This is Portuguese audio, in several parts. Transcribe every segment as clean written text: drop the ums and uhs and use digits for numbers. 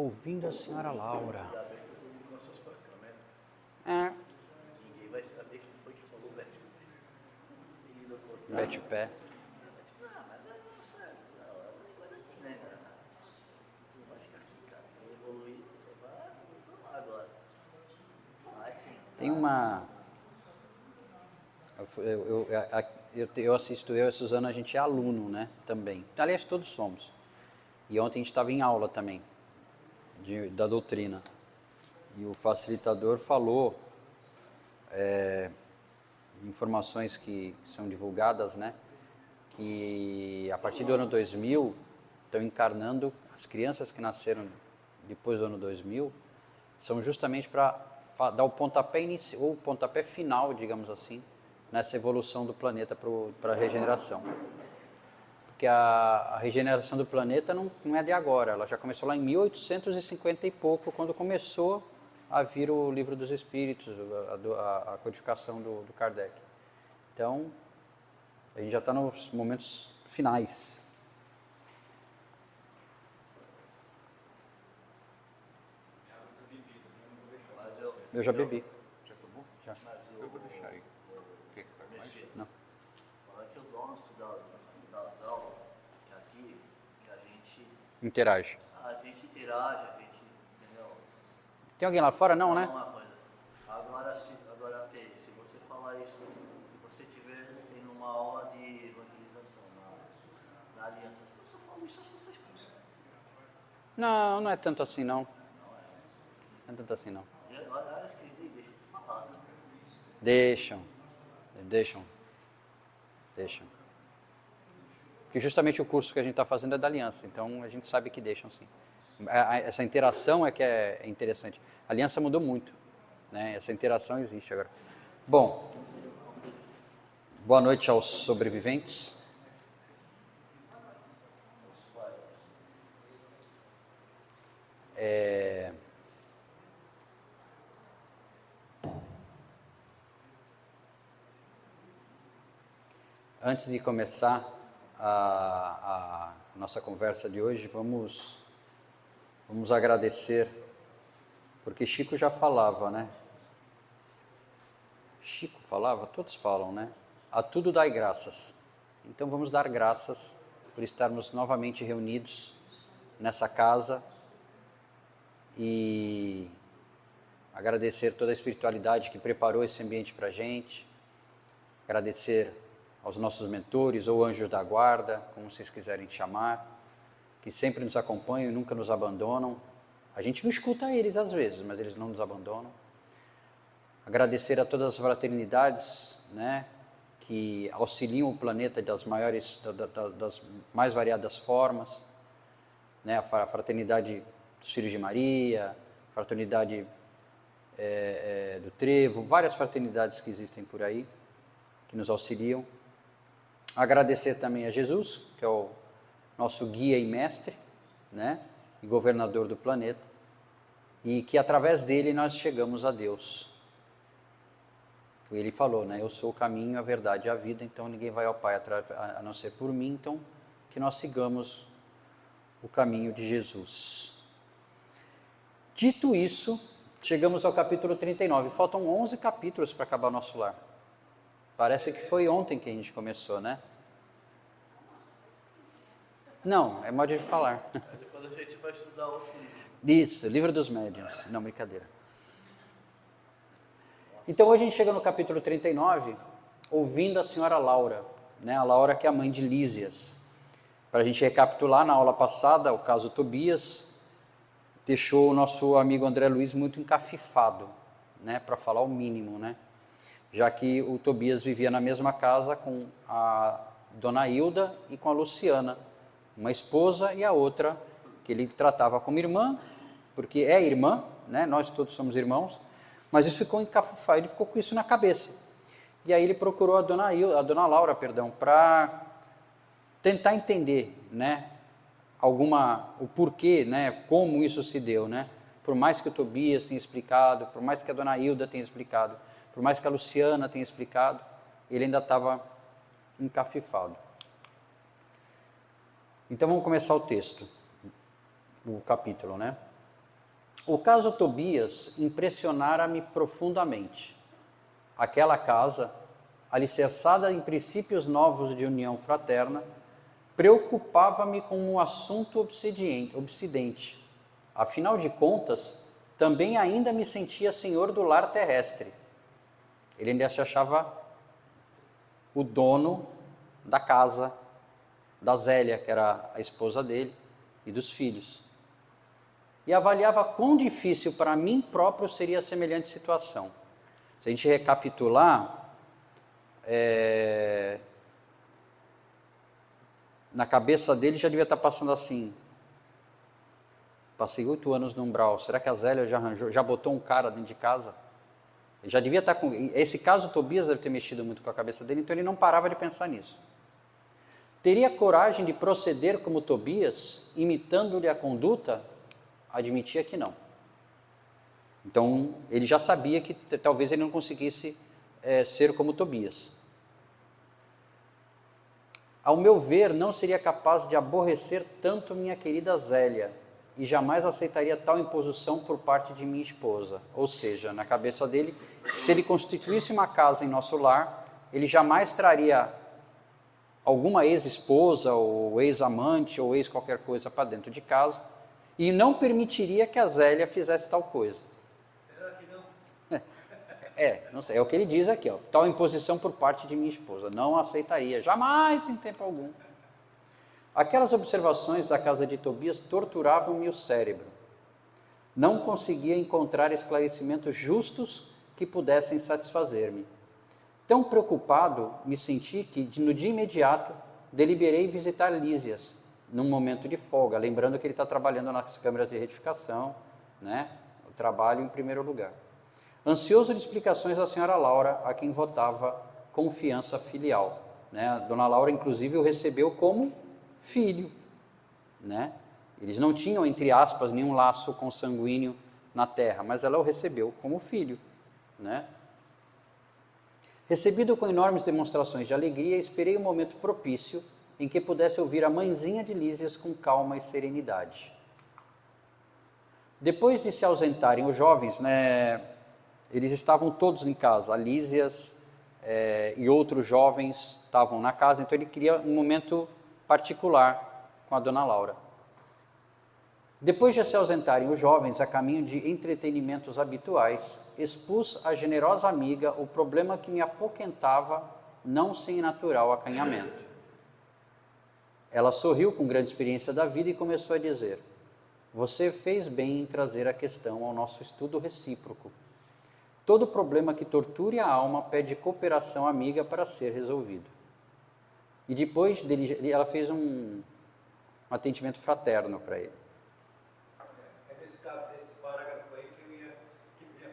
ouvindo a senhora Laura. Ninguém vai saber quem foi que falou Bete Pé. Não, mas não sabe, não, é uma coisa aqui, né, cara? Tu não vai ficar aqui, cara. Vou evoluir, você vai, eu tô lá agora. Vai tentar. Tem uma... Eu assisto, eu e a Suzana, a gente é aluno, né, também. Aliás, todos somos. E ontem a gente estava em aula também, da doutrina. E o facilitador falou informações que são divulgadas, né, que a partir do ano 2000 estão encarnando, as crianças que nasceram depois do ano 2000, são justamente para dar o pontapé inicial, ou o pontapé final, digamos assim, nessa evolução do planeta para a regeneração. Porque a regeneração do planeta não é de agora, ela já começou lá em 1850 e pouco, quando começou a vir o Livro dos Espíritos, a codificação do Kardec. Então, a gente já está nos momentos finais. Eu já bebi. Já tomou? Já. Eu vou deixar aí. Quer que pague mais? Não. Olha que eu gosto das aulas aqui, que a gente Interage. interage, a gente, entendeu? Tem alguém lá fora? Não, né? Uma coisa. Agora, se você falar isso, se você tiver tendo uma aula de evangelização na aliança, as pessoas falam isso, as pessoas pensam. Não é tanto assim, não. Não é tanto assim, não. Olha, acho que eles nem deixam de falar, né? Deixam. Porque justamente o curso que a gente está fazendo é da aliança, então a gente sabe que deixam, sim. Essa interação é que é interessante. A aliança mudou muito, né? Essa interação existe agora. Bom, boa noite aos sobreviventes. Antes de começar a nossa conversa de hoje, vamos agradecer, porque Chico já falava, né? Chico falava, todos falam, né? A tudo dai graças. Então vamos dar graças por estarmos novamente reunidos nessa casa e agradecer toda a espiritualidade que preparou esse ambiente para a gente, agradecer aos nossos mentores ou anjos da guarda, como vocês quiserem chamar, que sempre nos acompanham e nunca nos abandonam. A gente não escuta eles às vezes, mas eles não nos abandonam. Agradecer a todas as fraternidades, né, que auxiliam o planeta das mais variadas formas, né, a fraternidade dos Filhos de Maria, a fraternidade do Trevo, várias fraternidades que existem por aí, que nos auxiliam. Agradecer também a Jesus, que é o nosso guia e mestre, né, e governador do planeta, e que através dele nós chegamos a Deus. Ele falou, né, eu sou o caminho, a verdade e a vida, então ninguém vai ao Pai a não ser por mim, então que nós sigamos o caminho de Jesus. Dito isso, chegamos ao capítulo 39, faltam 11 capítulos para acabar o nosso lar. Parece que foi ontem que a gente começou, né? Não, é modo de falar. Depois a gente vai estudar outro livro. Isso, Livro dos Médiuns. Não, brincadeira. Então hoje a gente chega no capítulo 39, ouvindo a senhora Laura, né? A Laura que é a mãe de Lísias. Para a gente recapitular, na aula passada, o caso Tobias deixou o nosso amigo André Luiz muito encafifado, né? Para falar o mínimo, né? Já que o Tobias vivia na mesma casa com a dona Hilda e com a Luciana, uma esposa e a outra que ele tratava como irmã, porque é irmã, né? Nós todos somos irmãos, mas isso ficou encafufado, ele ficou com isso na cabeça. E aí ele procurou a dona Laura, para tentar entender, né? O porquê, né? Como isso se deu, né? Por mais que o Tobias tenha explicado, por mais que a dona Hilda tenha explicado, por mais que a Luciana tenha explicado, ele ainda estava encafifado. Então vamos começar o texto, o capítulo, né? O caso Tobias impressionara-me profundamente. Aquela casa, alicerçada em princípios novos de união fraterna, preocupava-me como um assunto obsidente. Afinal de contas, também ainda me sentia senhor do lar terrestre. Ele ainda se achava o dono da casa da Zélia, que era a esposa dele, e dos filhos. E avaliava quão difícil para mim próprio seria a semelhante situação. Se a gente recapitular, na cabeça dele já devia estar passando assim: passei 8 anos no umbral, será que a Zélia já botou um cara dentro de casa? Ele já devia estar com... Esse caso Tobias deve ter mexido muito com a cabeça dele, então ele não parava de pensar nisso. Teria coragem de proceder como Tobias, imitando-lhe a conduta? Admitia que não. Então, ele já sabia que talvez ele não conseguisse ser como Tobias. Ao meu ver, não seria capaz de aborrecer tanto minha querida Zélia, e jamais aceitaria tal imposição por parte de minha esposa. Ou seja, na cabeça dele, se ele constituísse uma casa em nosso lar, ele jamais traria alguma ex-esposa, ou ex-amante, ou ex-qualquer coisa para dentro de casa, e não permitiria que a Zélia fizesse tal coisa. Será que não? Não sei, é o que ele diz aqui, ó, tal imposição por parte de minha esposa, não aceitaria, jamais em tempo algum. Aquelas observações da casa de Tobias torturavam-me o cérebro. Não conseguia encontrar esclarecimentos justos que pudessem satisfazer-me. Tão preocupado me senti que, no dia imediato, deliberei visitar Lísias, num momento de folga, lembrando que ele está trabalhando nas câmeras de retificação, né? O trabalho em primeiro lugar. Ansioso de explicações da senhora Laura, a quem votava confiança filial, né? A dona Laura, inclusive, o recebeu como filho, né? Eles não tinham, entre aspas, nenhum laço consanguíneo na terra, mas ela o recebeu como filho, né? Recebido com enormes demonstrações de alegria, esperei um momento propício em que pudesse ouvir a mãezinha de Lísias com calma e serenidade. Depois de se ausentarem os jovens, né, eles estavam todos em casa, a Lísias e outros jovens estavam na casa, então ele queria um momento particular com a dona Laura. Depois de se ausentarem os jovens a caminho de entretenimentos habituais, expus à generosa amiga o problema que me apoquentava, não sem natural acanhamento. Ela sorriu com grande experiência da vida e começou a dizer: você fez bem em trazer a questão ao nosso estudo recíproco. Todo problema que torture a alma pede cooperação amiga para ser resolvido. E depois ela fez um atendimento fraterno para ele. É nesse parágrafo aí que eu ia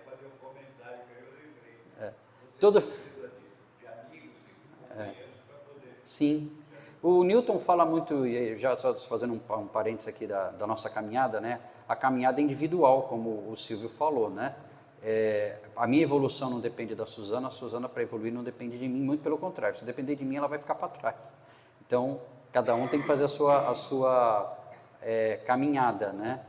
fazer um comentário que eu lembrei. Todo... Precisa de amigos e companheiros para poder... Sim. O Newton fala muito, já só fazendo um parênteses aqui da nossa caminhada, né? A caminhada é individual, como o Silvio falou, né? A minha evolução não depende da Suzana, a Suzana para evoluir não depende de mim, muito pelo contrário, se depender de mim ela vai ficar para trás. Então, cada um tem que fazer a sua caminhada, né?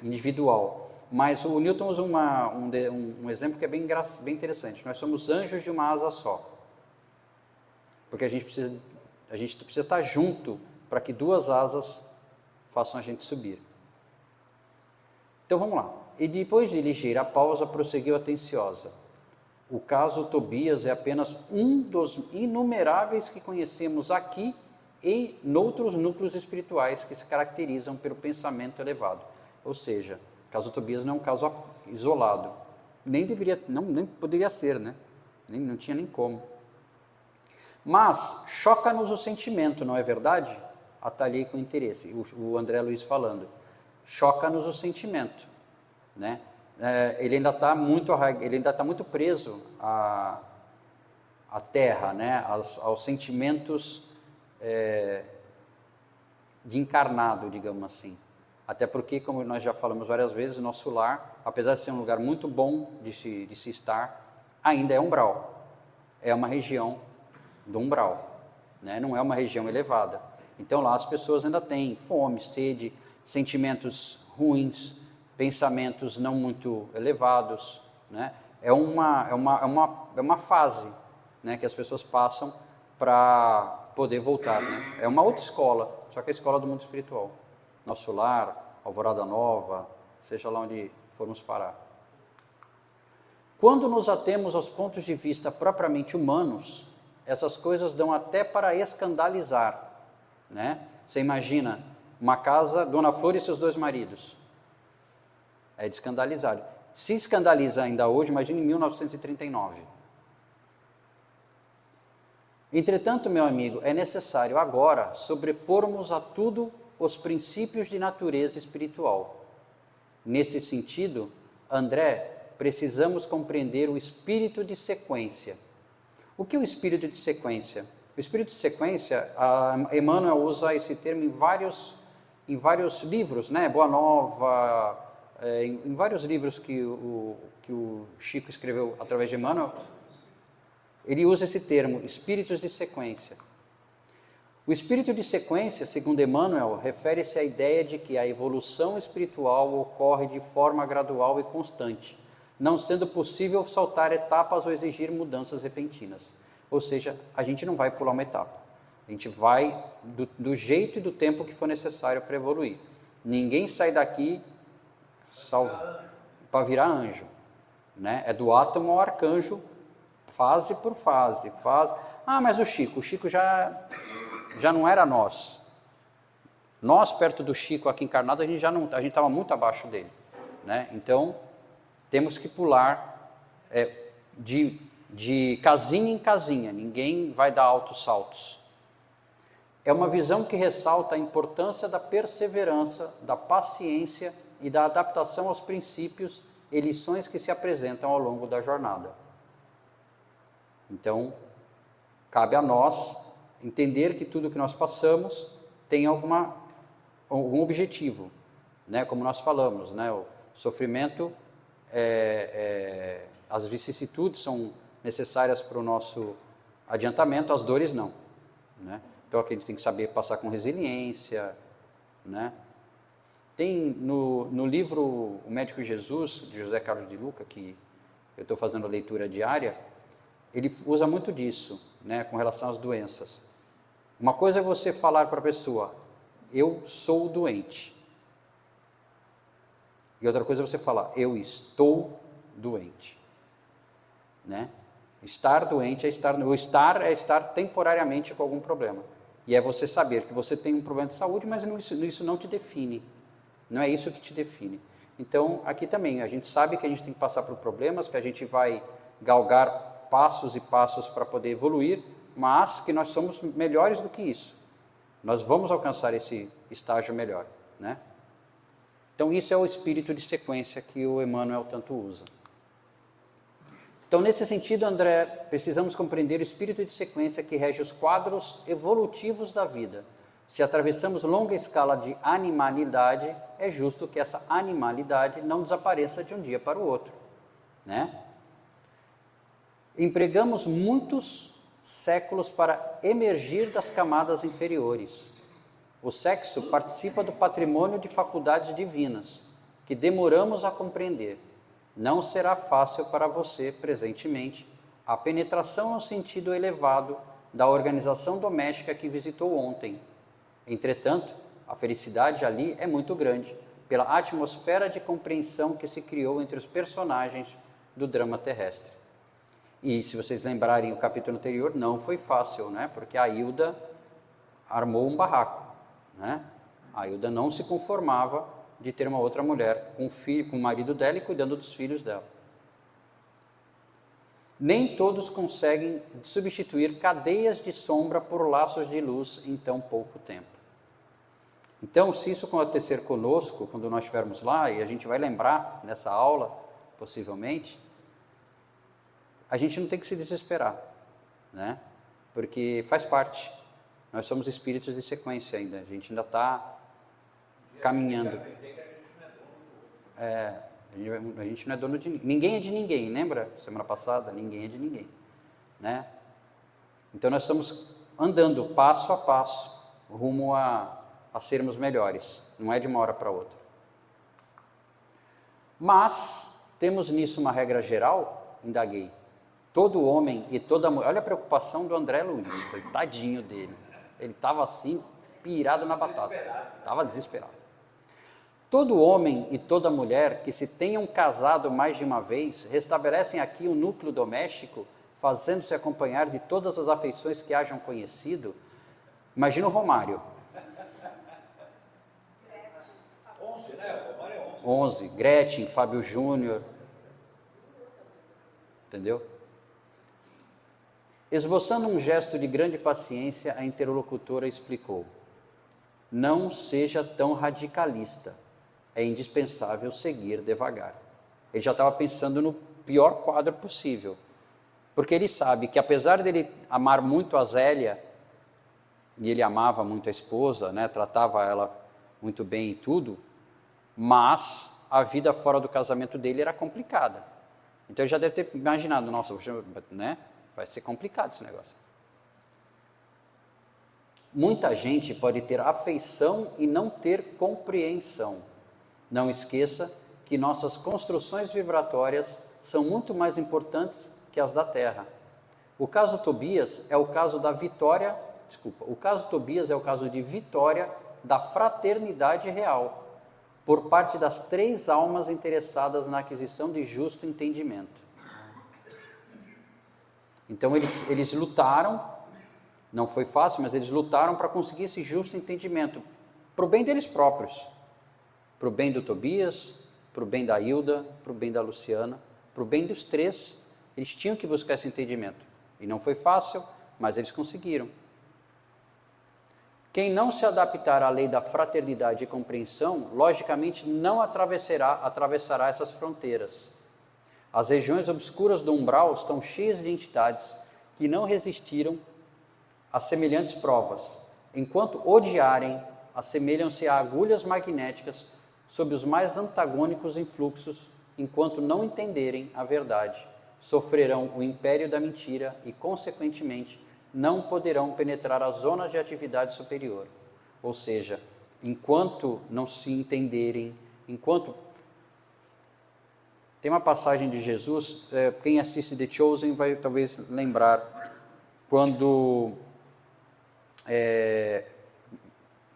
Individual. Mas o Newton usa um exemplo que é bem interessante. Nós somos anjos de uma asa só, porque a gente precisa estar junto para que duas asas façam a gente subir. Então vamos lá. E depois de ligeira pausa, prosseguiu atenciosa. O caso Tobias é apenas um dos inumeráveis que conhecemos aqui e noutros núcleos espirituais que se caracterizam pelo pensamento elevado. Ou seja, o caso Tobias não é um caso isolado. Nem poderia ser, né? Não tinha nem como. Mas choca-nos o sentimento, não é verdade? Atalhei com interesse, o André Luiz falando. Choca-nos o sentimento, né? Ele ainda está muito preso à terra, né? aos sentimentos de encarnado, digamos assim. Até porque, como nós já falamos várias vezes, o nosso lar, apesar de ser um lugar muito bom de se estar, ainda é umbral. É uma região do umbral, né? Não é uma região elevada. Então lá as pessoas ainda têm fome, sede, sentimentos ruins, pensamentos não muito elevados, né? É uma fase, né, que as pessoas passam para poder voltar, né? É uma outra escola, só que é a escola do mundo espiritual. Nosso Lar, Alvorada Nova, seja lá onde formos parar. Quando nos atemos aos pontos de vista propriamente humanos, essas coisas dão até para escandalizar, né? Você imagina uma casa, Dona Flor e seus 2 maridos. É de escandalizar. Se escandaliza ainda hoje, imagine em 1939. Entretanto, meu amigo, é necessário agora sobrepormos a tudo os princípios de natureza espiritual. Nesse sentido, André, precisamos compreender o espírito de sequência. O que é o espírito de sequência? O espírito de sequência, Emmanuel usa esse termo em vários livros, né? Boa Nova, em vários livros que o Chico escreveu através de Emmanuel, ele usa esse termo, espíritos de sequência. O espírito de sequência, segundo Emmanuel, refere-se à ideia de que a evolução espiritual ocorre de forma gradual e constante, não sendo possível saltar etapas ou exigir mudanças repentinas. Ou seja, a gente não vai pular uma etapa. A gente vai do jeito e do tempo que for necessário para evoluir. Ninguém sai daqui para virar anjo, né? É do átomo ao arcanjo, fase por fase. Ah, mas o Chico já não era nós. Nós, perto do Chico aqui encarnado, a gente estava muito abaixo dele, né? Então, temos que pular de casinha em casinha, ninguém vai dar altos saltos. É uma visão que ressalta a importância da perseverança, da paciência e da adaptação aos princípios e lições que se apresentam ao longo da jornada. Então, cabe a nós entender que tudo que nós passamos tem algum objetivo, né? Como nós falamos, né? O sofrimento, as vicissitudes são necessárias para o nosso adiantamento, as dores não, né? Então, aqui a gente tem que saber passar com resiliência, né? Tem no livro O Médico Jesus, de José Carlos de Luca, que eu estou fazendo a leitura diária, ele usa muito disso, né, com relação às doenças. Uma coisa é você falar para a pessoa, eu sou doente. E outra coisa é você falar, eu estou doente. Né? Estar doente é estar temporariamente com algum problema. E é você saber que você tem um problema de saúde, mas isso não te define. Não é isso que te define. Então, aqui também, a gente sabe que a gente tem que passar por problemas, que a gente vai galgar passos e passos para poder evoluir, mas que nós somos melhores do que isso. Nós vamos alcançar esse estágio melhor, né? Então, isso é o espírito de sequência que o Emmanuel tanto usa. Então, nesse sentido, André, precisamos compreender o espírito de sequência que rege os quadros evolutivos da vida. Se atravessamos longa escala de animalidade, é justo que essa animalidade não desapareça de um dia para o outro, né? Empregamos muitos séculos para emergir das camadas inferiores. O sexo participa do patrimônio de faculdades divinas, que demoramos a compreender. Não será fácil para você, presentemente, a penetração ao sentido elevado da organização doméstica que visitou ontem. Entretanto, a felicidade ali é muito grande, pela atmosfera de compreensão que se criou entre os personagens do drama terrestre. E se vocês lembrarem o capítulo anterior, não foi fácil, né? Porque a Hilda armou um barraco, né? A Hilda não se conformava de ter uma outra mulher com o marido dela e cuidando dos filhos dela. Nem todos conseguem substituir cadeias de sombra por laços de luz em tão pouco tempo. Então, se isso acontecer conosco, quando nós estivermos lá, e a gente vai lembrar nessa aula, possivelmente, a gente não tem que se desesperar, né? Porque faz parte. Nós somos espíritos de sequência ainda, a gente ainda está caminhando. A gente não é dono de ninguém. Ninguém é de ninguém, lembra? Semana passada, ninguém é de ninguém, né? Então nós estamos andando passo a passo rumo a sermos melhores, não é de uma hora para outra. Mas temos nisso uma regra geral? Indaguei. Todo homem e toda mulher... Olha a preocupação do André Luiz, tadinho dele. Ele estava assim, pirado na batata. Estava desesperado. Todo homem e toda mulher que se tenham casado mais de uma vez restabelecem aqui o núcleo doméstico, fazendo-se acompanhar de todas as afeições que hajam conhecido. Imagina o Romário. 11, né? O Romário é 11. 11. Gretchen, Fábio Júnior. Entendeu? Esboçando um gesto de grande paciência, a interlocutora explicou: não seja tão radicalista, é indispensável seguir devagar. Ele já estava pensando no pior quadro possível, porque ele sabe que apesar dele amar muito a Zélia, e ele amava muito a esposa, né, tratava ela muito bem e tudo, mas a vida fora do casamento dele era complicada. Então ele já deve ter imaginado, nossa, né? Vai ser complicado esse negócio. Muita gente pode ter afeição e não ter compreensão. Não esqueça que nossas construções vibratórias são muito mais importantes que as da Terra. O caso Tobias é o caso da vitória, o caso Tobias é o caso de vitória da fraternidade real, por parte das 3 almas interessadas na aquisição de justo entendimento. Então eles lutaram, não foi fácil, mas eles lutaram para conseguir esse justo entendimento, para o bem deles próprios, para o bem do Tobias, para o bem da Hilda, para o bem da Luciana, para o bem dos 3, eles tinham que buscar esse entendimento. E não foi fácil, mas eles conseguiram. Quem não se adaptar à lei da fraternidade e compreensão, logicamente não atravessará essas fronteiras. As regiões obscuras do umbral estão cheias de entidades que não resistiram a semelhantes provas. Enquanto odiarem, assemelham-se a agulhas magnéticas sob os mais antagônicos influxos, enquanto não entenderem a verdade. Sofrerão o império da mentira e, consequentemente, não poderão penetrar as zonas de atividade superior. Ou seja, enquanto não se entenderem, enquanto... Tem uma passagem de Jesus, quem assiste The Chosen vai talvez lembrar, quando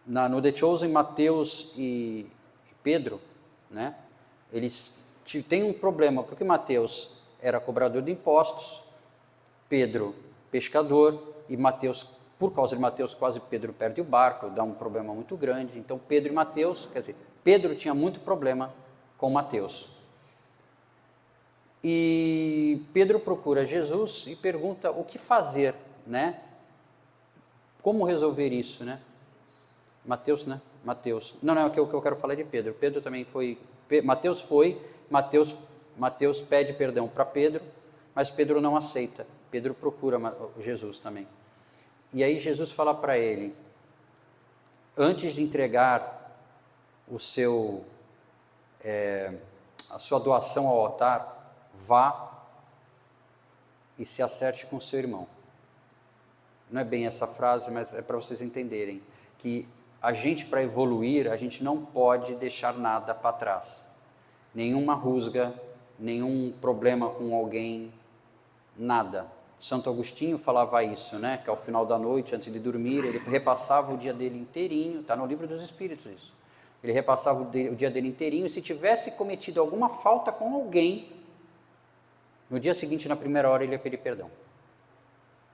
no The Chosen, Mateus e Pedro, né, eles têm um problema, porque Mateus era cobrador de impostos, Pedro pescador, e Mateus, por causa de Mateus, quase Pedro perde o barco, dá um problema muito grande. Então Pedro e Mateus, quer dizer, Pedro tinha muito problema com Mateus. E Pedro procura Jesus e pergunta o que fazer, né? Como resolver isso, né? Mateus, né? Mateus. Não, o que eu quero falar é de Pedro. Pedro também foi... Mateus pede perdão para Pedro, mas Pedro não aceita. Pedro procura Jesus também. E aí Jesus fala para ele, antes de entregar a sua doação ao altar, vá e se acerte com seu irmão. Não é bem essa frase, mas é para vocês entenderem que a gente, para evoluir, a gente não pode deixar nada para trás. Nenhuma rusga, nenhum problema com alguém, nada. Santo Agostinho falava isso, né? Que ao final da noite, antes de dormir, ele repassava o dia dele inteirinho, está no Livro dos Espíritos isso. Ele repassava o dia dele inteirinho e se tivesse cometido alguma falta com alguém, no dia seguinte, na primeira hora, ele ia pedir perdão.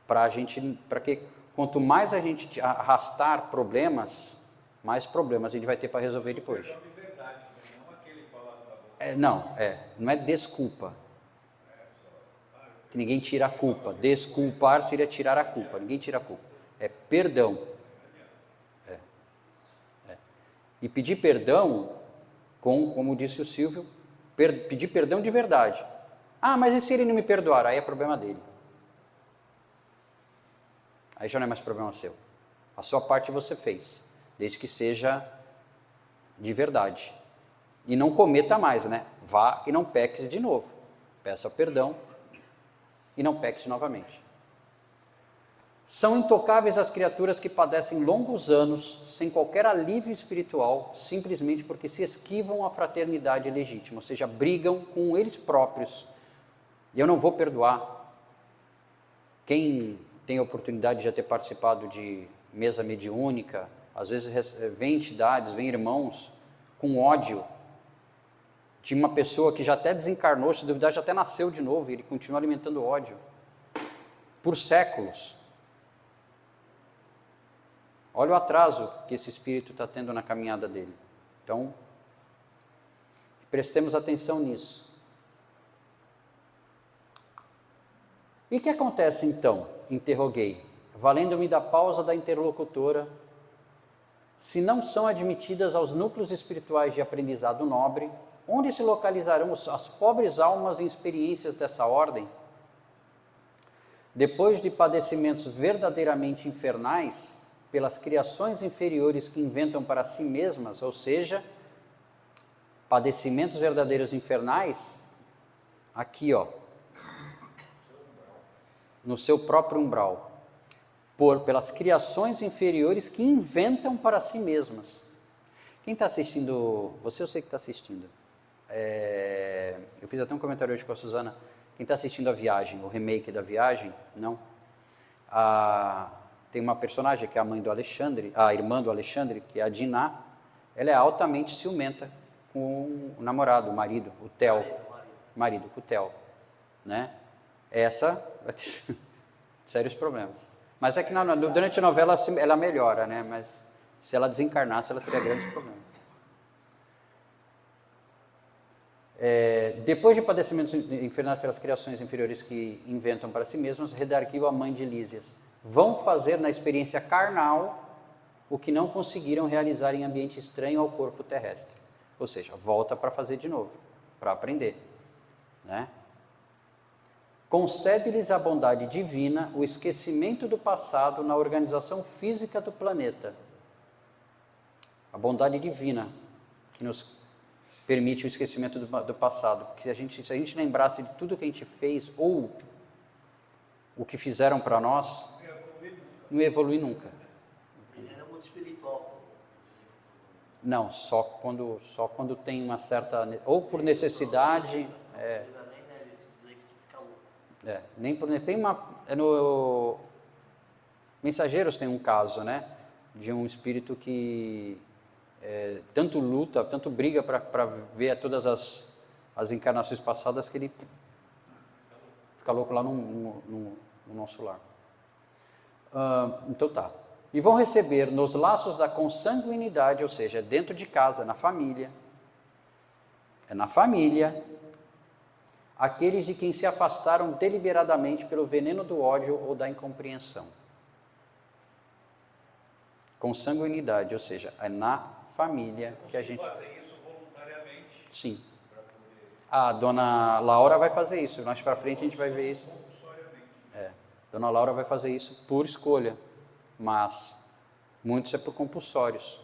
Para que quanto mais a gente arrastar problemas, mais problemas a gente vai ter para resolver depois. Não é desculpa. Que ninguém tira a culpa. Desculpar seria tirar a culpa. Ninguém tira a culpa. É perdão. E pedir perdão, como disse o Silvio, pedir perdão de verdade. Ah, mas e se ele não me perdoar? Aí é problema dele. Aí já não é mais problema seu. A sua parte você fez, desde que seja de verdade. E não cometa mais, né? Vá e não peques de novo. Peça perdão e não peques novamente. São intocáveis as criaturas que padecem longos anos sem qualquer alívio espiritual, simplesmente porque se esquivam a fraternidade legítima, ou seja, brigam com eles próprios. E eu não vou perdoar. Quem tem a oportunidade de já ter participado de mesa mediúnica, às vezes vem entidades, vem irmãos com ódio de uma pessoa que já até desencarnou, se duvidar já até nasceu de novo, e ele continua alimentando ódio por séculos. Olha o atraso que esse espírito está tendo na caminhada dele. Então, prestemos atenção nisso. E o que acontece então? Interroguei, valendo-me da pausa da interlocutora, se não são admitidas aos núcleos espirituais de aprendizado nobre, onde se localizarão as pobres almas em experiências dessa ordem? Depois de padecimentos verdadeiramente infernais, pelas criações inferiores que inventam para si mesmas, ou seja, padecimentos verdadeiros infernais, aqui ó, no seu próprio umbral, pelas criações inferiores que inventam para si mesmas. Quem está assistindo, você eu sei que está assistindo, eu fiz até um comentário hoje com a Suzana, quem está assistindo a Viagem, o remake da Viagem, não? Tem uma personagem que é a mãe do Alexandre, a irmã do Alexandre, que é a Diná, ela é altamente ciumenta com o namorado, o marido, o Theo, marido, com o Theo, né? Essa vai ter sérios problemas. Mas é que durante a novela ela melhora, né? Mas se ela desencarnasse, ela teria grandes problemas. Depois de padecimentos infernais pelas criações inferiores que inventam para si mesmos, redarguiu a mãe de Lísias. Vão fazer na experiência carnal o que não conseguiram realizar em ambiente estranho ao corpo terrestre. Ou seja, volta para fazer de novo, para aprender, né? Concede-lhes a bondade divina o esquecimento do passado na organização física do planeta. A bondade divina que nos permite o esquecimento do passado. Porque se a gente lembrasse de tudo que a gente fez ou o que fizeram para nós, não ia evoluir nunca. Ele era muito espiritual. Não, só quando tem uma certa, ou por necessidade, nem por tem uma, no Mensageiros tem um caso, né, de um espírito que tanto luta, tanto briga para ver todas as encarnações passadas que ele fica louco lá no nosso lar. Então tá. E vão receber nos laços da consanguinidade, ou seja, dentro de casa, na família, aqueles de quem se afastaram deliberadamente pelo veneno do ódio ou da incompreensão. Consanguinidade, ou seja, é na família que a gente... Fazem isso voluntariamente? Sim. A dona Laura vai fazer isso, mais para frente a gente vai ver isso. Dona Laura vai fazer isso por escolha, mas muitos é por compulsórios.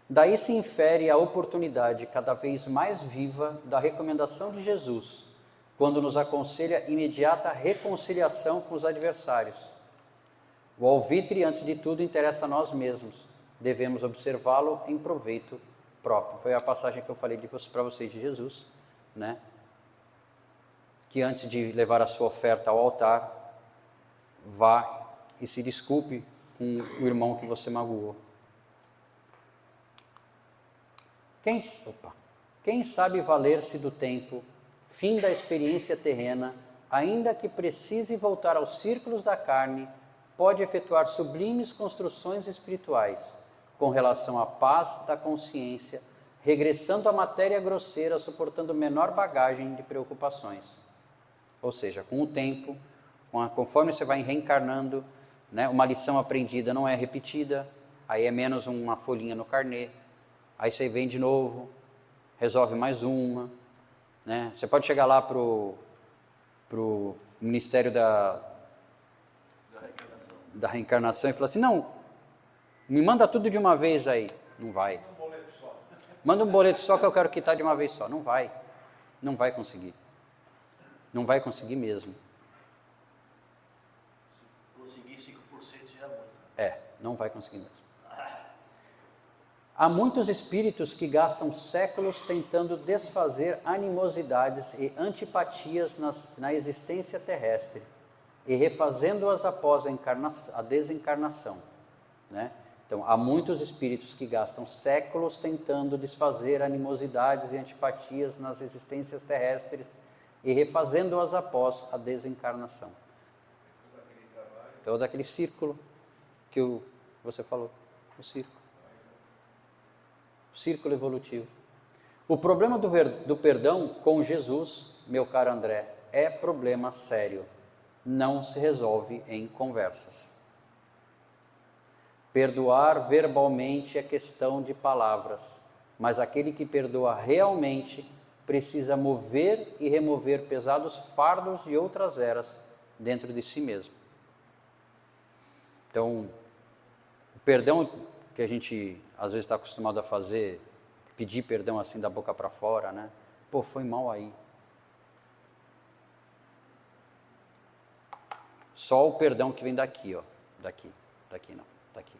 Daí se infere a oportunidade cada vez mais viva da recomendação de Jesus, quando nos aconselha imediata reconciliação com os adversários. O alvitre, antes de tudo, interessa a nós mesmos. Devemos observá-lo em proveito próprio. Foi a passagem que eu falei para vocês de Jesus, né? Que antes de levar a sua oferta ao altar, vá e se desculpe com o irmão que você magoou. Quem sabe valer-se do tempo, fim da experiência terrena, ainda que precise voltar aos círculos da carne, pode efetuar sublimes construções espirituais, com relação à paz da consciência, regressando à matéria grosseira, suportando menor bagagem de preocupações. Ou seja, com o tempo, conforme você vai reencarnando, né, uma lição aprendida não é repetida, aí é menos uma folhinha no carnê, aí você vem de novo, resolve mais uma, né? Você pode chegar lá para o Ministério da Reencarnação e falar assim, não, me manda tudo de uma vez aí. Não vai. Manda um boleto só que eu quero quitar de uma vez só. Não vai. Não vai conseguir. Não vai conseguir mesmo. Não vai conseguir mesmo. Há muitos espíritos que gastam séculos tentando desfazer animosidades e antipatias na existência terrestre e refazendo-as após a desencarnação, né? Então, há muitos espíritos que gastam séculos tentando desfazer animosidades e antipatias nas existências terrestres e refazendo-as após a desencarnação. Todo aquele círculo que você falou, o círculo. O círculo evolutivo. O problema do perdão com Jesus, meu caro André, é problema sério. Não se resolve em conversas. Perdoar verbalmente é questão de palavras, mas aquele que perdoa realmente precisa mover e remover pesados fardos de outras eras dentro de si mesmo. Então, o perdão que a gente às vezes está acostumado a fazer, pedir perdão assim da boca para fora, né? Pô, foi mal aí. Só o perdão que vem daqui, ó. Daqui não, daqui.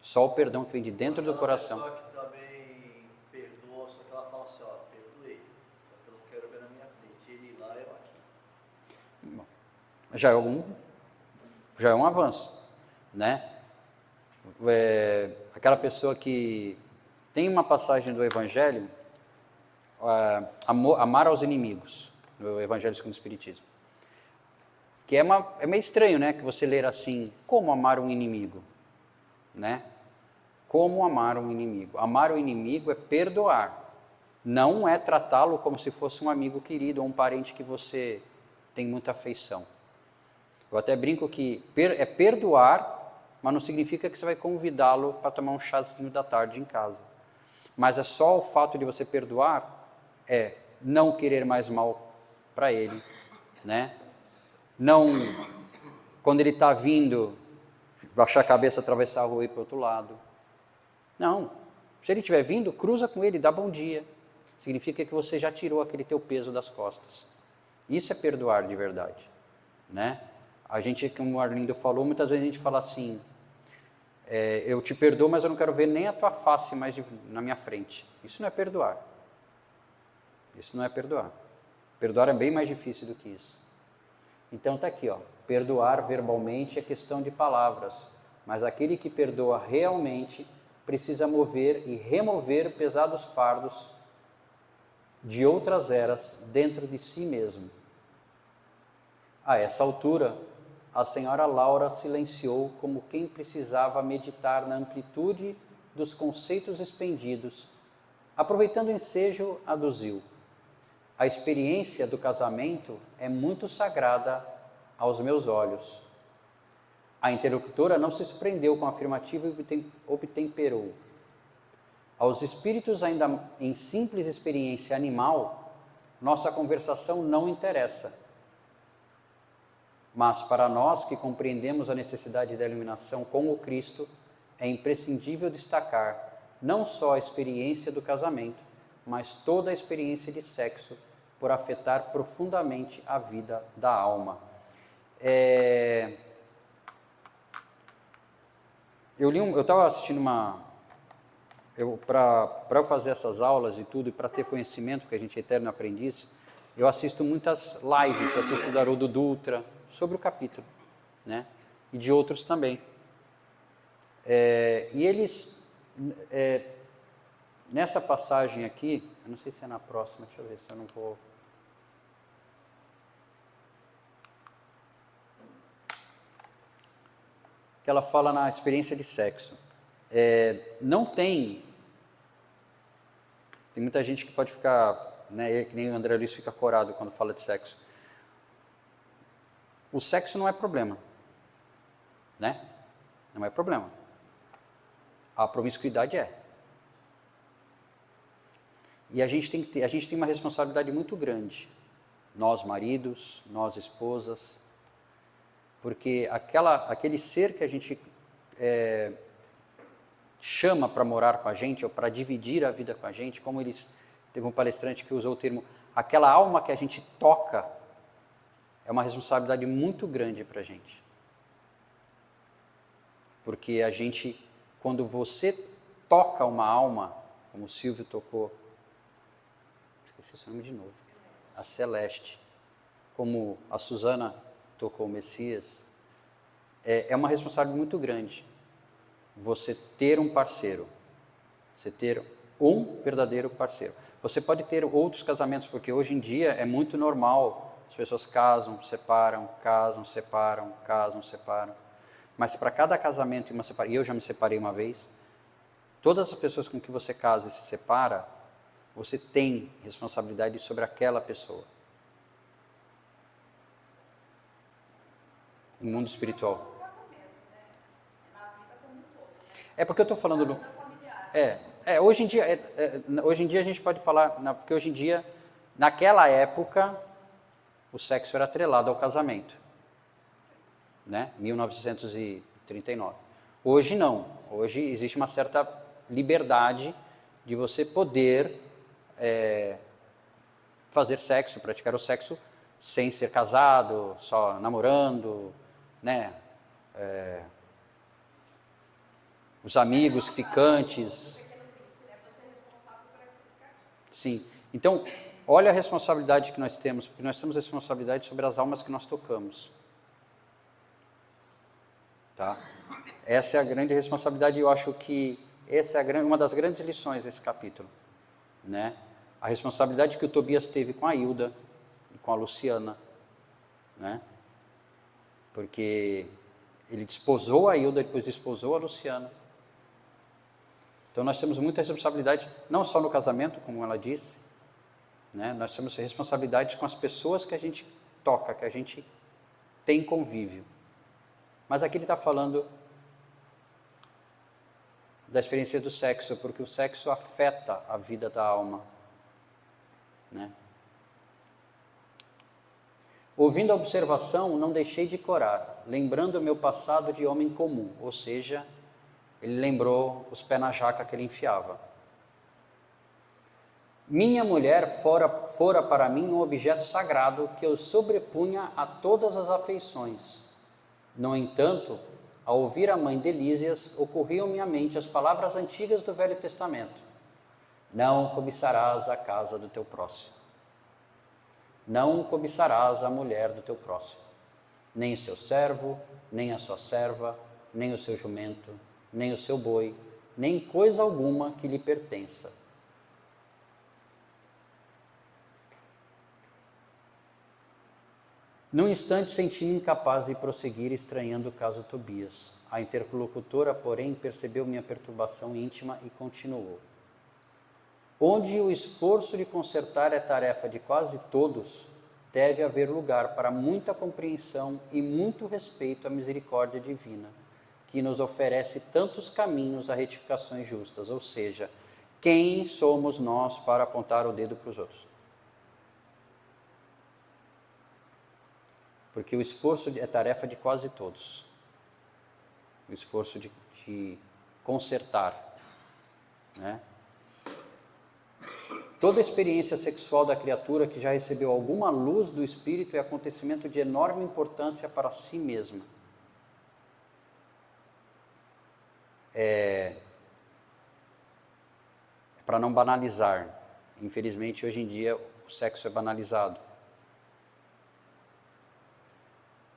Só o perdão que vem de dentro do coração. Uma pessoa que também perdoa, só que ela fala assim, ó, perdoei, só que eu não quero ver na minha frente, ele lá, eu aqui. Bom, já é um avanço, né? Aquela pessoa que tem uma passagem do Evangelho, amar aos inimigos, no Evangelho segundo o Espiritismo, que é meio estranho, né, que você ler assim, como amar um inimigo, né? Como amar um inimigo? Amar o inimigo é perdoar, não é tratá-lo como se fosse um amigo querido ou um parente que você tem muita afeição. Eu até brinco que é perdoar, mas não significa que você vai convidá-lo para tomar um chazinho da tarde em casa. Mas é só o fato de você perdoar, não querer mais mal para ele, né? Não, quando ele está vindo, baixar a cabeça, atravessar a rua e ir para o outro lado. Não, se ele estiver vindo, cruza com ele, dá bom dia. Significa que você já tirou aquele teu peso das costas. Isso é perdoar de verdade, né? A gente, como o Arlindo falou, muitas vezes a gente fala assim, eu te perdoo, mas eu não quero ver nem a tua face mais na minha frente. Isso não é perdoar. Isso não é perdoar. Perdoar é bem mais difícil do que isso. Então está aqui, ó, perdoar verbalmente é questão de palavras, mas aquele que perdoa realmente precisa mover e remover pesados fardos de outras eras dentro de si mesmo. A essa altura, a senhora Laura silenciou como quem precisava meditar na amplitude dos conceitos expendidos. Aproveitando o ensejo, aduziu: a experiência do casamento é muito sagrada aos meus olhos. A interlocutora não se surpreendeu com a afirmativa e obtemperou: aos espíritos ainda em simples experiência animal, nossa conversação não interessa. Mas para nós que compreendemos a necessidade da iluminação com o Cristo, é imprescindível destacar não só a experiência do casamento, mas toda a experiência de sexo, por afetar profundamente a vida da alma. Eu estava assistindo para eu fazer essas aulas e tudo, e para ter conhecimento, porque a gente é eterno aprendiz, eu assisto muitas lives, assisto do Haroldo Dutra, sobre o capítulo, né? E de outros também. E eles, nessa passagem aqui, eu não sei se é na próxima, deixa eu ver se eu não vou... que ela fala na experiência de sexo. Não tem muita gente que pode ficar, né, que nem o André Luiz fica corado quando fala de sexo. O sexo não é problema, né? Não é problema. A promiscuidade é. E a gente tem uma responsabilidade muito grande, nós maridos, nós esposas, porque aquele ser que a gente chama para morar com a gente, ou para dividir a vida com a gente, como teve um palestrante que usou o termo, aquela alma que a gente toca, é uma responsabilidade muito grande para a gente. Porque a gente, quando você toca uma alma, como o Silvio tocou, esqueci esse nome de novo, a Celeste, como a Suzana tocou o Messias, é uma responsabilidade muito grande. Você ter um parceiro, você ter um verdadeiro parceiro. Você pode ter outros casamentos, porque hoje em dia é muito normal, as pessoas casam, separam, casam, separam, casam, separam. Mas para cada casamento e uma separação, e eu já me separei uma vez, todas as pessoas com que você casa e se separa, você tem responsabilidade sobre aquela pessoa. No mundo espiritual. É porque eu estou falando do... hoje em dia a gente pode falar, porque hoje em dia, naquela época, o sexo era atrelado ao casamento, né? 1939. Hoje não, hoje existe uma certa liberdade de você poder fazer sexo, praticar o sexo sem ser casado, só namorando, né? Os amigos, ficantes. Sim. Então, olha a responsabilidade que nós temos, porque nós temos responsabilidade sobre as almas que nós tocamos. Tá? Essa é a grande responsabilidade, e eu acho que essa é uma das grandes lições desse capítulo. Né? A responsabilidade que o Tobias teve com a Hilda e com a Luciana. Né? Porque ele desposou a Hilda, depois desposou a Luciana. Então nós temos muita responsabilidade, não só no casamento, como ela disse, né? Nós temos responsabilidade com as pessoas que a gente toca, que a gente tem convívio. Mas aqui ele está falando da experiência do sexo, porque o sexo afeta a vida da alma. Né? Ouvindo a observação, não deixei de corar, lembrando o meu passado de homem comum, ou seja, ele lembrou os pés na jaca que ele enfiava. Minha mulher fora para mim um objeto sagrado que eu sobrepunha a todas as afeições. No entanto, ao ouvir a mãe de Lísias, ocorriam-me à mente as palavras antigas do Velho Testamento. Não cobiçarás a casa do teu próximo. Não cobiçarás a mulher do teu próximo. Nem o seu servo, nem a sua serva, nem o seu jumento, nem o seu boi, nem coisa alguma que lhe pertença. Num instante senti-me incapaz de prosseguir, estranhando o caso Tobias. A interlocutora, porém, percebeu minha perturbação íntima e continuou. Onde o esforço de consertar é tarefa de quase todos, deve haver lugar para muita compreensão e muito respeito à misericórdia divina, que nos oferece tantos caminhos a retificações justas, ou seja, quem somos nós para apontar o dedo para os outros? Porque o esforço é tarefa de quase todos. O esforço de consertar. Né? Toda experiência sexual da criatura que já recebeu alguma luz do Espírito é acontecimento de enorme importância para si mesma. Para não banalizar. Infelizmente, hoje em dia, o sexo é banalizado.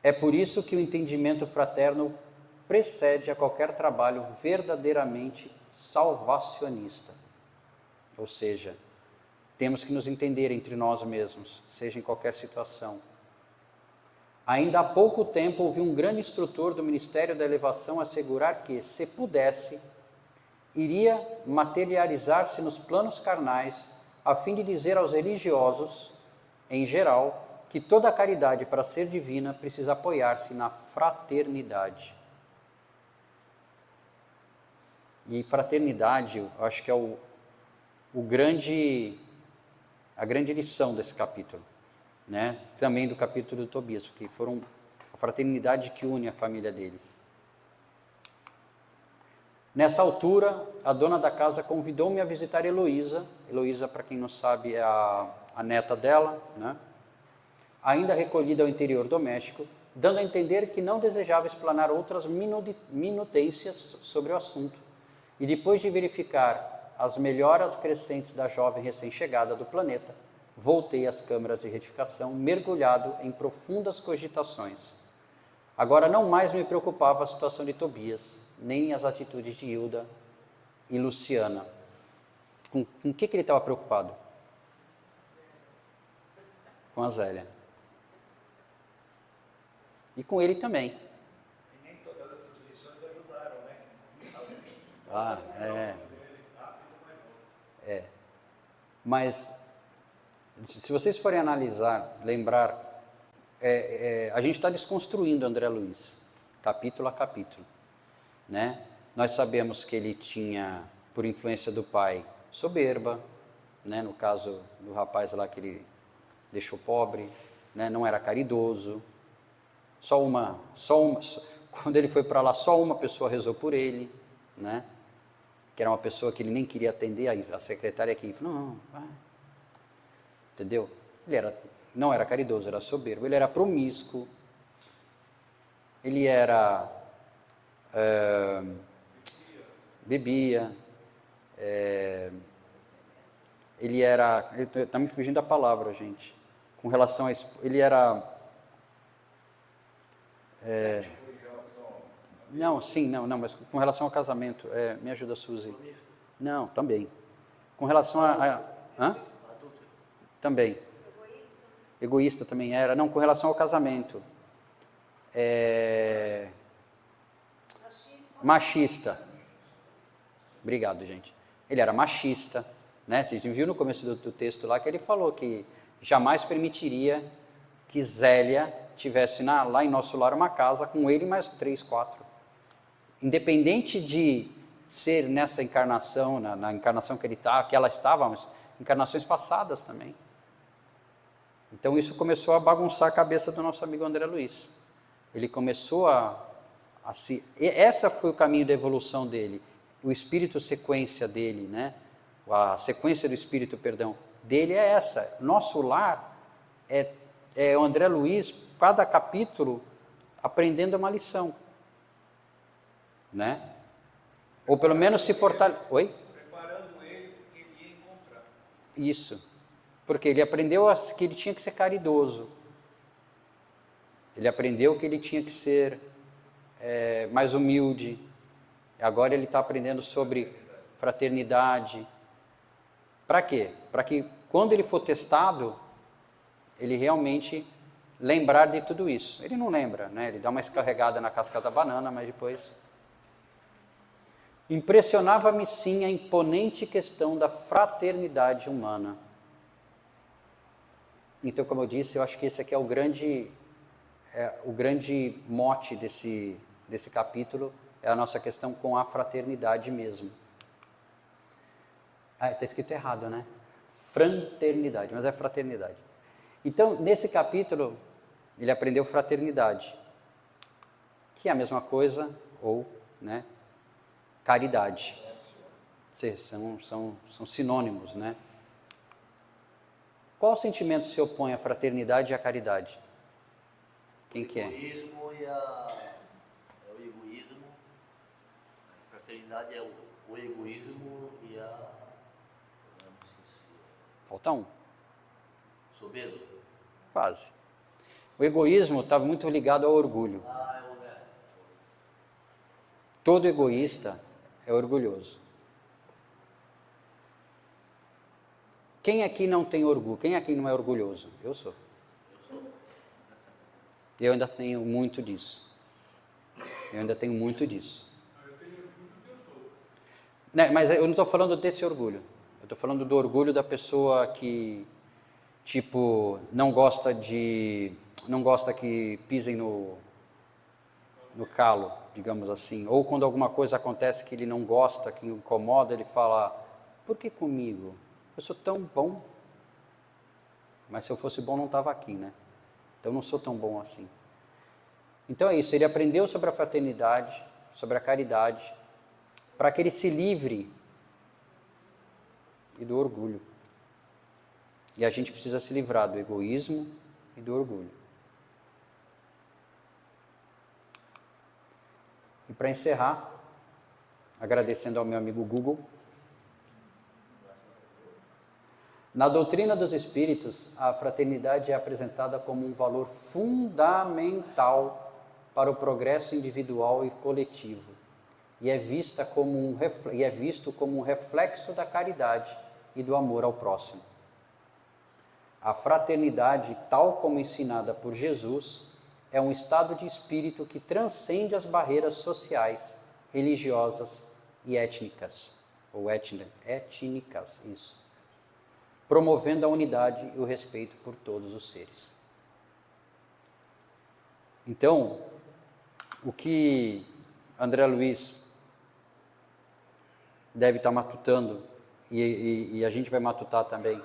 É por isso que o entendimento fraterno precede a qualquer trabalho verdadeiramente salvacionista. Ou seja, temos que nos entender entre nós mesmos, seja em qualquer situação. Ainda há pouco tempo ouvi um grande instrutor do Ministério da Elevação assegurar que, se pudesse, iria materializar-se nos planos carnais, a fim de dizer aos religiosos, em geral, que toda a caridade, para ser divina, precisa apoiar-se na fraternidade. E fraternidade, eu acho que é a grande lição desse capítulo, né? Também do capítulo do Tobias, porque foram a fraternidade que une a família deles. Nessa altura, a dona da casa convidou-me a visitar Heloísa. Heloísa, para quem não sabe, é a neta dela, né? Ainda recolhida ao interior doméstico, dando a entender que não desejava explanar outras minudências sobre o assunto. E depois de verificar as melhoras crescentes da jovem recém-chegada do planeta, voltei às câmaras de retificação, mergulhado em profundas cogitações. Agora não mais me preocupava a situação de Tobias, nem as atitudes de Hilda e Luciana. Com o que ele estava preocupado? Com a Zélia. E com ele também. E nem todas essas lições ajudaram, né? Ah, Mas, se vocês forem analisar, lembrar, a gente está desconstruindo André Luiz, capítulo a capítulo, né? Nós sabemos que ele tinha, por influência do pai, soberba, né? No caso do rapaz lá que ele deixou pobre, né? Não era caridoso, quando ele foi para lá, só uma pessoa rezou por ele, né? Que era uma pessoa que ele nem queria atender, a secretária aqui falou, não, vai. Entendeu? Ele não era caridoso, era soberbo, ele era promíscuo, ele era, bebia, ele era, está me fugindo a palavra, gente, com relação a isso, ele era, não, mas com relação ao casamento, me ajuda, Suzy. Não, também. Com relação hã? Também. Egoísta também era. Não, com relação ao casamento. Machista. Obrigado, gente. Ele era machista, né? Vocês viram no começo do texto lá que ele falou que jamais permitiria que Zélia tivesse lá em nosso lar uma casa com ele mais 3, 4. Independente de ser nessa encarnação, na encarnação que ela estava, mas encarnações passadas também. Então isso começou a bagunçar a cabeça do nosso amigo André Luiz. Ele começou essa foi o caminho da evolução dele, o espírito sequência dele, né? A sequência do espírito, perdão, dele é essa. Nosso lar é o André Luiz, cada capítulo, aprendendo uma lição. Né? Ou pelo menos se fortalecer. Oi? Preparando ele porque ele ia encontrar. Isso. Porque ele aprendeu que ele tinha que ser caridoso. Ele aprendeu que ele tinha que ser mais humilde. Agora ele está aprendendo sobre fraternidade. Para quê? Para que quando ele for testado, ele realmente lembrar de tudo isso. Ele não lembra, né? Ele dá uma escarregada na casca da banana, mas depois... Impressionava-me sim a imponente questão da fraternidade humana. Então, como eu disse, eu acho que esse aqui é o grande mote desse capítulo, é a nossa questão com a fraternidade mesmo. Está escrito errado, né? Fraternidade, mas é fraternidade. Então, nesse capítulo, ele aprendeu fraternidade, que é a mesma coisa, ou, né? Caridade. São sinônimos, né? Qual sentimento se opõe à fraternidade e à caridade? Quem que é? O egoísmo é o egoísmo. A fraternidade é o egoísmo e a... Falta um. Soberbo. Quase. O egoísmo estava muito ligado ao orgulho. Todo egoísta é orgulhoso. Quem aqui não tem orgulho? Quem aqui não é orgulhoso? Eu sou. Eu ainda tenho muito disso. Né, mas eu não estou falando desse orgulho. Eu estou falando do orgulho da pessoa que, tipo, não gosta que pisem no calo, digamos assim. Ou quando alguma coisa acontece que ele não gosta, que incomoda, ele fala, por que comigo? Eu sou tão bom. Mas se eu fosse bom não estava aqui, né? Então eu não sou tão bom assim. Então é isso, ele aprendeu sobre a fraternidade, sobre a caridade, para que ele se livre e do orgulho. E a gente precisa se livrar do egoísmo e do orgulho. E para encerrar, agradecendo ao meu amigo Google, na doutrina dos espíritos, a fraternidade é apresentada como um valor fundamental para o progresso individual e coletivo, e é visto como um reflexo da caridade e do amor ao próximo. A fraternidade, tal como ensinada por Jesus, é um estado de espírito que transcende as barreiras sociais, religiosas e étnicas, isso, promovendo a unidade e o respeito por todos os seres. Então, o que André Luiz deve estar matutando, e a gente vai matutar também,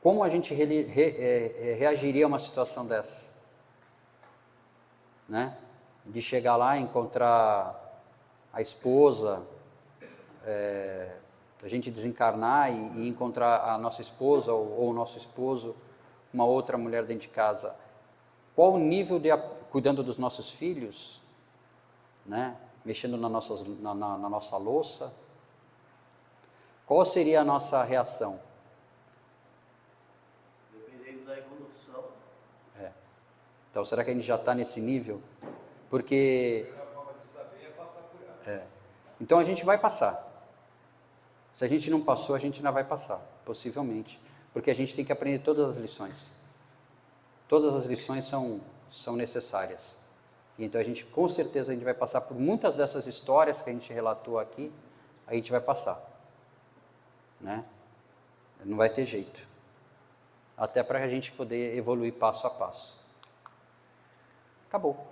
como a gente reagiria a uma situação dessas? Né? De chegar lá e encontrar a esposa, a gente desencarnar e encontrar a nossa esposa ou o nosso esposo, uma outra mulher dentro de casa. Qual o nível de cuidando dos nossos filhos, né? Mexendo na nossa louça? Qual seria a nossa reação? Dependendo da evolução. Então, será que a gente já está nesse nível? Porque... A forma de saber é passar por ela. Então, a gente vai passar. Se a gente não passou, a gente ainda vai passar, possivelmente. Porque a gente tem que aprender todas as lições. Todas as lições são necessárias. E então, com certeza, a gente vai passar por muitas dessas histórias que a gente relatou aqui, a gente vai passar. Né? Não vai ter jeito. Até para a gente poder evoluir passo a passo. Acabou.